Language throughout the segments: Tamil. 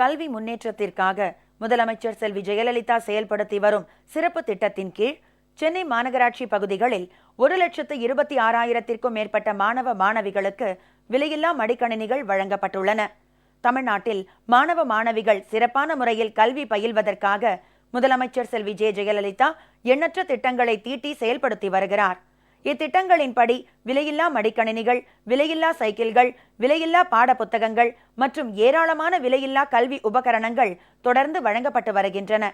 கல்வி முன்னேற்றத்திற்காக முதலமைச்சர் செல்வி ஜெயலலிதா செயல்படுத்தி வரும் சிறப்பு திட்டத்தின் கீழ் சென்னை மாநகராட்சி பகுதிகளில் 1,26,000க்கும் மேற்பட்ட மாணவ மாணவிகளுக்கு விலையில்லா மடிக்கணினிகள் வழங்கப்பட்டுள்ளன. தமிழ்நாட்டில் மாணவ மாணவிகள் சிறப்பான முறையில் கல்வி பயில்வதற்காக முதலமைச்சர் செல்வி ஜெயலலிதா எண்ணற்ற திட்டங்களை தீட்டி செயல்படுத்தி வருகிறார். இத்திட்டங்களின்படி விலையில்லா மடிக்கணினிகள், விலையில்லா சைக்கிள்கள், விலையில்லா பாட புத்தகங்கள் மற்றும் ஏராளமான விலையில்லா கல்வி உபகரணங்கள் தொடர்ந்து வழங்கப்பட்டு வருகின்றன.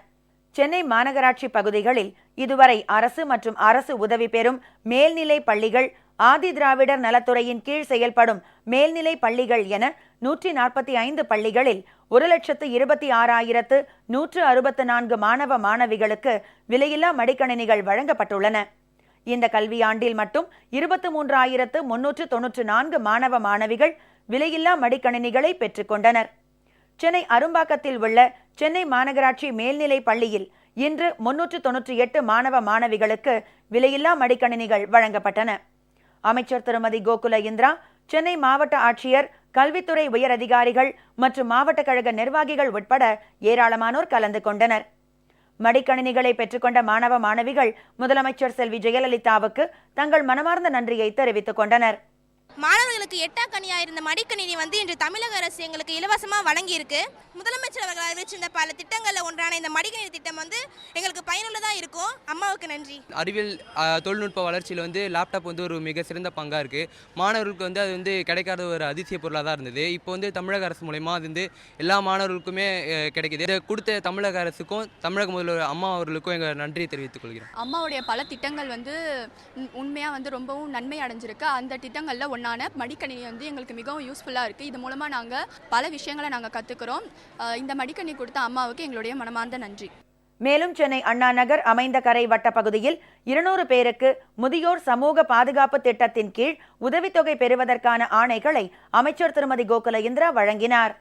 சென்னை மாநகராட்சி பகுதிகளில் இதுவரை அரசு மற்றும் அரசு உதவி பெறும் மேல்நிலை பள்ளிகள், ஆதி திராவிடர் நலத்துறையின் கீழ் செயல்படும் மேல்நிலை பள்ளிகள் என 145 பள்ளிகளில் 1,26,164 மாணவ மாணவிகளுக்கு விலையில்லா மடிக்கணினிகள் வழங்கப்பட்டுள்ளன. இந்த கல்வியாண்டில் மட்டும் 23,394 மாணவ மாணவிகள் விலையில்லா மடிக்கணினிகளை பெற்றுக்கொண்டனர். சென்னை அரும்பாக்கத்தில் உள்ள சென்னை மாநகராட்சி மேல்நிலை பள்ளியில் இன்று 398 மாணவ மாணவிகளுக்கு விலையில்லா மடிக்கணினிகள் வழங்கப்பட்டன. அமைச்சர் திருமதி கோகுல இந்திரா, சென்னை மாவட்ட ஆட்சியர், கல்வித்துறை உயர் அதிகாரிகள் மற்றும் மாவட்ட கழக நிர்வாகிகள் உட்பட ஏராளமானோர் கலந்து கொண்டனர். மடிக்கணினிகளை பெற்றுக்கொண்ட மாணவ மாணவிகள் முதலமைச்சர் செல்வி ஜெயலலிதாவுக்கு தங்கள் மனமார்ந்த நன்றியை தெரிவித்துக் கொண்டனர். மாணவர்களுக்கு எட்டாக்கனியா இருந்த மடிக்கணினி இன்று தமிழக அரசு எங்களுக்கு இலவசமா வழங்கி இருக்கு. முதலமைச்சர் அவர்கள் அறிவிச்சிருந்த பல திட்டங்கள்ல ஒன்றான இந்த மடிக்கணினி திட்டம் எங்களுக்கு பயனுள்ளதா இருக்கும். அம்மாவுக்கு நன்றி. அறிவியல் தொழில்நுட்ப வளர்ச்சியில் லேப்டாப் ஒரு மிக சிறந்த பங்கா இருக்கு. மாணவர்களுக்கு அது கிடைக்காத ஒரு அதிசய பொருளாக தான் இருந்தது. இப்போ தமிழக அரசு மூலமா அது எல்லா மாணவர்களுக்குமே கிடைக்குது. இதை கொடுத்த தமிழக அரசுக்கும் தமிழக முதல்வர் அம்மா அவர்களுக்கும் எங்கள் நன்றியை தெரிவித்துக் கொள்கிறோம். அம்மாவுடைய பல திட்டங்கள் உண்மையா ரொம்பவும் நன்மை அடைஞ்சிருக்கு. அந்த திட்டங்கள்ல மடிக்கணினி எங்களுக்கு மிகவும் யூஸ்ஃபுல்லாக இருக்குது. இது மூலமாக நாங்கள் பல விஷயங்களை கற்றுக்கிறோம். இந்த மடிக்கணினி கொடுத்த அம்மாவுக்கு எங்களுடைய மனமார்ந்த நன்றி. மேலும் சென்னை அண்ணா நகர் அமைந்த கரை வட்ட பகுதியில் 200 பேருக்கு முதியோர் சமூக பாதுகாப்பு திட்டத்தின் கீழ் உதவித்தொகை பெறுவதற்கான ஆணைகளை அமைச்சர் திருமதி கோகுல இந்திரா வழங்கினார்.